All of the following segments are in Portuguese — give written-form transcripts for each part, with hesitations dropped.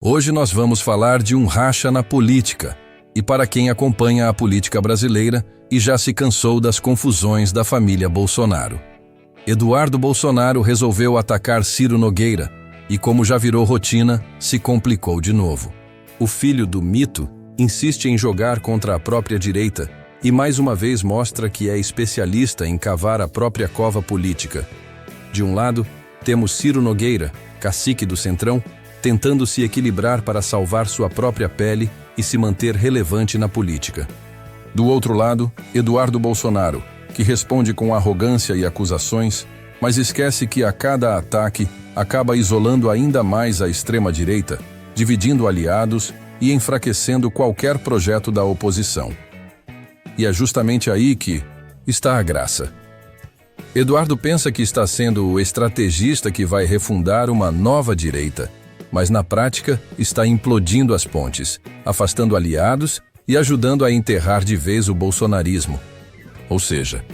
Hoje nós vamos falar de um racha na política, e para quem acompanha a política brasileira e já se cansou das confusões da família Bolsonaro. Eduardo Bolsonaro resolveu atacar Ciro Nogueira e, como já virou rotina, se complicou de novo. O filho do mito insiste em jogar contra a própria direita e mais uma vez mostra que é especialista em cavar a própria cova política. De um lado, temos Ciro Nogueira, cacique do Centrão, tentando se equilibrar para salvar sua própria pele e se manter relevante na política. Do outro lado, Eduardo Bolsonaro, que responde com arrogância e acusações, mas esquece que a cada ataque acaba isolando ainda mais a extrema-direita, dividindo aliados e enfraquecendo qualquer projeto da oposição. E é justamente aí que está a graça. Eduardo pensa que está sendo o estrategista que vai refundar uma nova direita, mas na prática está implodindo as pontes, afastando aliados e ajudando a enterrar de vez o bolsonarismo. Ou seja,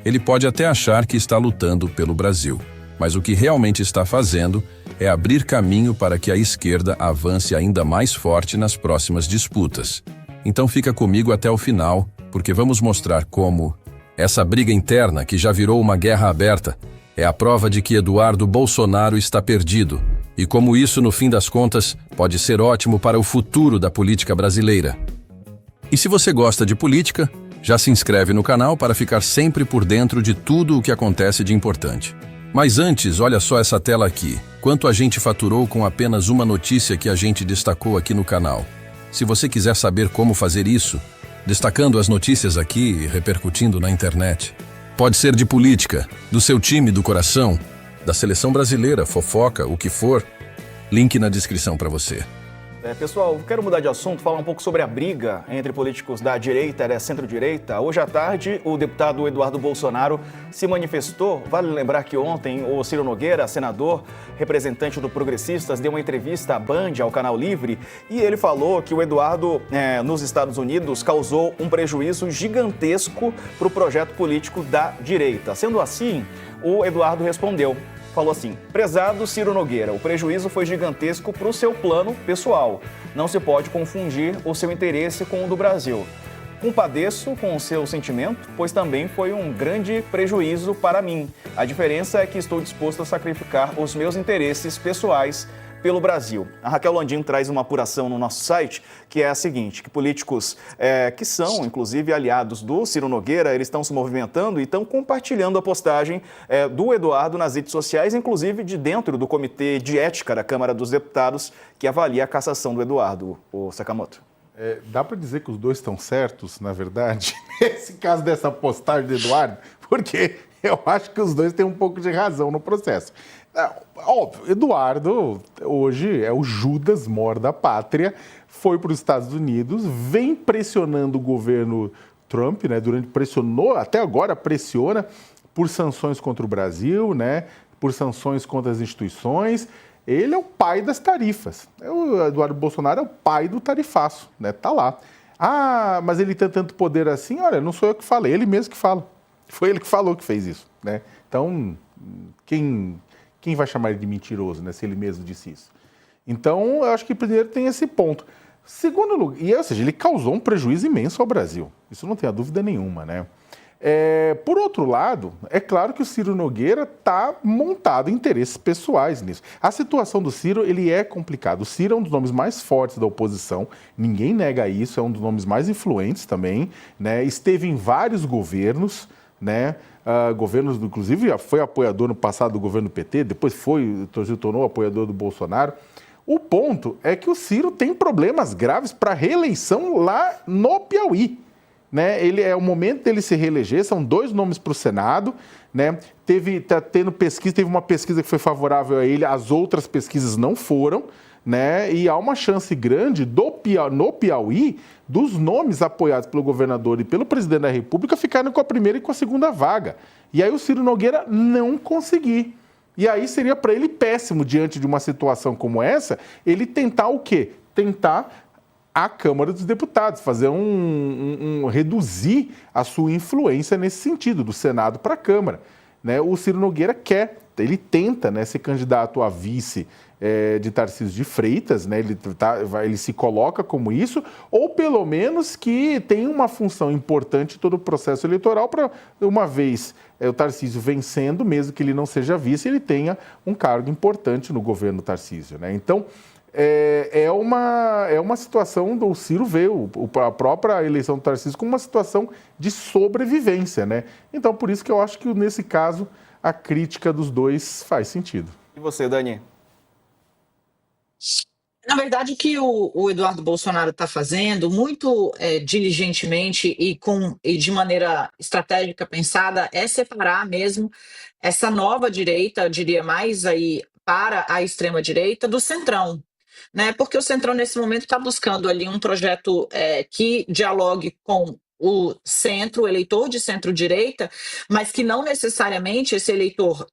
ele pode até achar que está lutando pelo Brasil, mas o que realmente está fazendo é abrir caminho para que a esquerda avance ainda mais forte nas próximas disputas. Então fica comigo até o final, porque vamos mostrar como essa briga interna, que já virou uma guerra aberta, é a prova de que Eduardo Bolsonaro está perdido, e como isso, no fim das contas, pode ser ótimo para o futuro da política brasileira. E se você gosta de política, já se inscreve no canal para ficar sempre por dentro de tudo o que acontece de importante. Mas antes, olha só essa tela aqui. Quanto a gente faturou com apenas uma notícia que a gente destacou aqui no canal. Se você quiser saber como fazer isso, destacando as notícias aqui e repercutindo na internet. Pode ser de política, do seu time do coração, da seleção brasileira, fofoca, o que for. Link na descrição para você. Pessoal, quero mudar de assunto, falar um pouco sobre a briga entre políticos da direita e da centro-direita. Hoje à tarde, o deputado Eduardo Bolsonaro se manifestou. Vale lembrar que ontem o Ciro Nogueira, senador, representante do Progressistas, deu uma entrevista à Band, ao Canal Livre, e ele falou que o Eduardo, nos Estados Unidos, causou um prejuízo gigantesco para o projeto político da direita. Sendo assim, o Eduardo respondeu. Falou assim: prezado Ciro Nogueira, o prejuízo foi gigantesco para o seu plano pessoal. Não se pode confundir o seu interesse com o do Brasil. Compadeço com o seu sentimento, pois também foi um grande prejuízo para mim. A diferença é que estou disposto a sacrificar os meus interesses pessoais pelo Brasil. A Raquel Landim traz uma apuração no nosso site, que é a seguinte, que políticos que são, inclusive, aliados do Ciro Nogueira, eles estão se movimentando e estão compartilhando a postagem do Eduardo nas redes sociais, inclusive de dentro do Comitê de Ética da Câmara dos Deputados, que avalia a cassação do Eduardo, o Sakamoto. Dá para dizer que os dois estão certos, na verdade, nesse caso dessa postagem do Eduardo, porque eu acho que os dois têm um pouco de razão no processo. Óbvio, Eduardo hoje é o Judas Mor da pátria, foi para os Estados Unidos, vem pressionando o governo Trump, né? Pressionou, até agora pressiona por sanções contra o Brasil, né? Por sanções contra as instituições. Ele é o pai das tarifas. O Eduardo Bolsonaro é o pai do tarifaço, né? Tá lá. Ah, mas ele tem tanto poder assim? Olha, não sou eu que falei, ele mesmo que fala. Foi ele que falou que fez isso, né? Então, quem vai chamar ele de mentiroso, né, se ele mesmo disse isso? Então, eu acho que primeiro tem esse ponto. Segundo lugar, ou seja, ele causou um prejuízo imenso ao Brasil. Isso não tem a dúvida nenhuma, né? Por outro lado, é claro que o Ciro Nogueira está montado em interesses pessoais nisso. A situação do Ciro, ele é complicado. O Ciro é um dos nomes mais fortes da oposição, ninguém nega isso, é um dos nomes mais influentes também, né? Esteve em vários governos, né? Governos, inclusive, foi apoiador no passado do governo PT, depois se tornou apoiador do Bolsonaro. O ponto é que o Ciro tem problemas graves para reeleição lá no Piauí, né? É o momento dele se reeleger, são 2 nomes para o Senado, né? Teve uma pesquisa que foi favorável a ele, as outras pesquisas não foram, né? E há uma chance grande no Piauí dos nomes apoiados pelo governador e pelo presidente da República ficarem com a primeira e com a segunda vaga. E aí o Ciro Nogueira não conseguir. E aí seria para ele péssimo, diante de uma situação como essa, ele tentar o quê? Tentar a Câmara dos Deputados, fazer reduzir a sua influência nesse sentido, do Senado para a Câmara, né? O Ciro Nogueira quer ele tenta, né, ser candidato a vice de Tarcísio de Freitas, né? Ele se coloca como isso, ou pelo menos que tem uma função importante em todo o processo eleitoral para, uma vez o Tarcísio vencendo, mesmo que ele não seja vice, ele tenha um cargo importante no governo Tarcísio, né? Então, é uma situação do Ciro ver a própria eleição do Tarcísio como uma situação de sobrevivência, né? Então, por isso que eu acho que, nesse caso, a crítica dos dois faz sentido. E você, Dani? Na verdade, o que o Eduardo Bolsonaro está fazendo, muito diligentemente e de maneira estratégica pensada, é separar mesmo essa nova direita, eu diria mais aí para a extrema-direita, do centrão. Né? Porque o centrão, nesse momento, está buscando ali um projeto que dialogue com o centro, o eleitor de centro-direita, mas que não necessariamente esse eleitor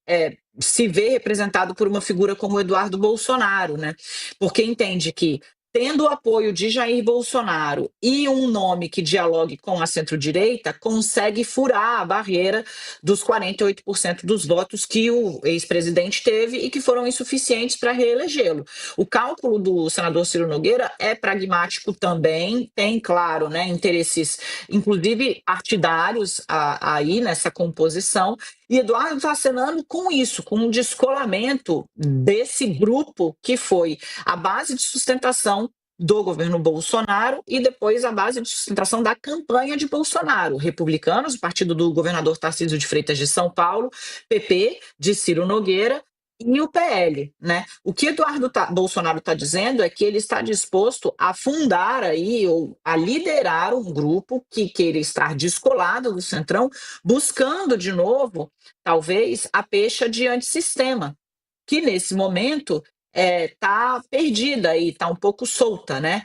se vê representado por uma figura como o Eduardo Bolsonaro, né? Porque entende que, tendo o apoio de Jair Bolsonaro e um nome que dialogue com a centro-direita, consegue furar a barreira dos 48% dos votos que o ex-presidente teve e que foram insuficientes para reelegê-lo. O cálculo do senador Ciro Nogueira é pragmático também, tem, claro, né, interesses, inclusive partidários, aí nessa composição, e Eduardo está acenando com isso, com um descolamento desse grupo que foi a base de sustentação do governo Bolsonaro e depois a base de sustentação da campanha de Bolsonaro. Republicanos, o partido do governador Tarcísio de Freitas de São Paulo, PP, de Ciro Nogueira, e o PL, né? O que Eduardo Bolsonaro está dizendo é que ele está disposto a fundar aí, ou a liderar um grupo que queira estar descolado do centrão, buscando de novo, talvez, a pecha de antissistema, que nesse momento está perdida e está um pouco solta, né?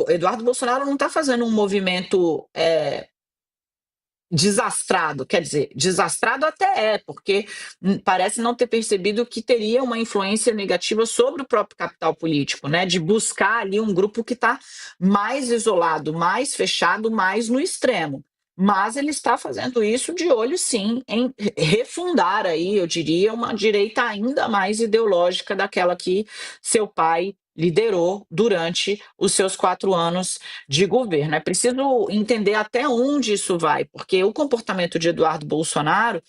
Eduardo Bolsonaro não está fazendo um movimento desastrado, quer dizer, desastrado até porque parece não ter percebido que teria uma influência negativa sobre o próprio capital político, né? De buscar ali um grupo que está mais isolado, mais fechado, mais no extremo. Mas ele está fazendo isso de olho, sim, em refundar aí, eu diria, uma direita ainda mais ideológica daquela que seu pai liderou durante os seus 4 anos de governo. É preciso entender até onde isso vai, porque o comportamento de Eduardo Bolsonaro,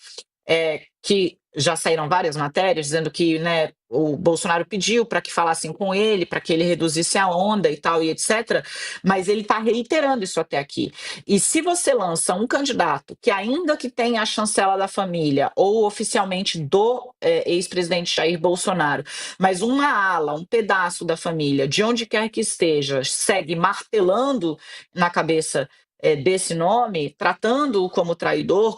que já saíram várias matérias dizendo que, né, o Bolsonaro pediu para que falassem com ele, para que ele reduzisse a onda e tal, e etc., mas ele está reiterando isso até aqui. E se você lança um candidato que, ainda que tenha a chancela da família, ou oficialmente do ex-presidente Jair Bolsonaro, mas uma ala, um pedaço da família, de onde quer que esteja, segue martelando na cabeça desse nome, tratando-o como traidor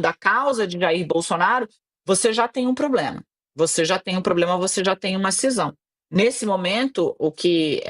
da causa de Jair Bolsonaro, você já tem um problema. Você já tem uma cisão. Nesse momento, o que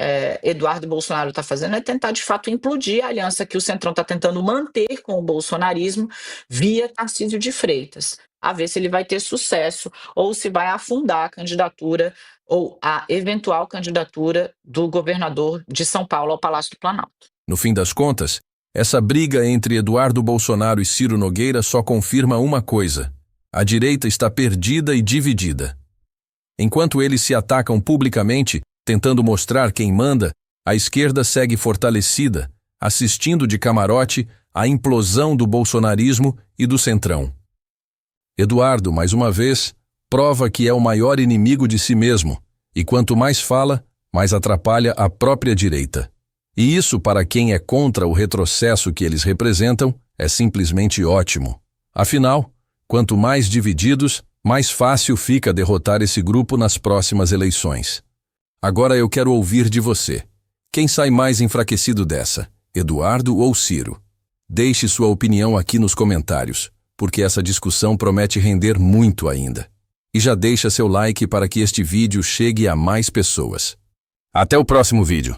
Eduardo Bolsonaro está fazendo é tentar, de fato, implodir a aliança que o Centrão está tentando manter com o bolsonarismo via Tarcísio de Freitas, a ver se ele vai ter sucesso ou se vai afundar a candidatura ou a eventual candidatura do governador de São Paulo ao Palácio do Planalto. No fim das contas, essa briga entre Eduardo Bolsonaro e Ciro Nogueira só confirma uma coisa: a direita está perdida e dividida. Enquanto eles se atacam publicamente, tentando mostrar quem manda, a esquerda segue fortalecida, assistindo de camarote à implosão do bolsonarismo e do centrão. Eduardo, mais uma vez, prova que é o maior inimigo de si mesmo, e quanto mais fala, mais atrapalha a própria direita. E isso, para quem é contra o retrocesso que eles representam, é simplesmente ótimo. Afinal, quanto mais divididos, mais fácil fica derrotar esse grupo nas próximas eleições. Agora eu quero ouvir de você. Quem sai mais enfraquecido dessa, Eduardo ou Ciro? Deixe sua opinião aqui nos comentários, porque essa discussão promete render muito ainda. E já deixa seu like para que este vídeo chegue a mais pessoas. Até o próximo vídeo.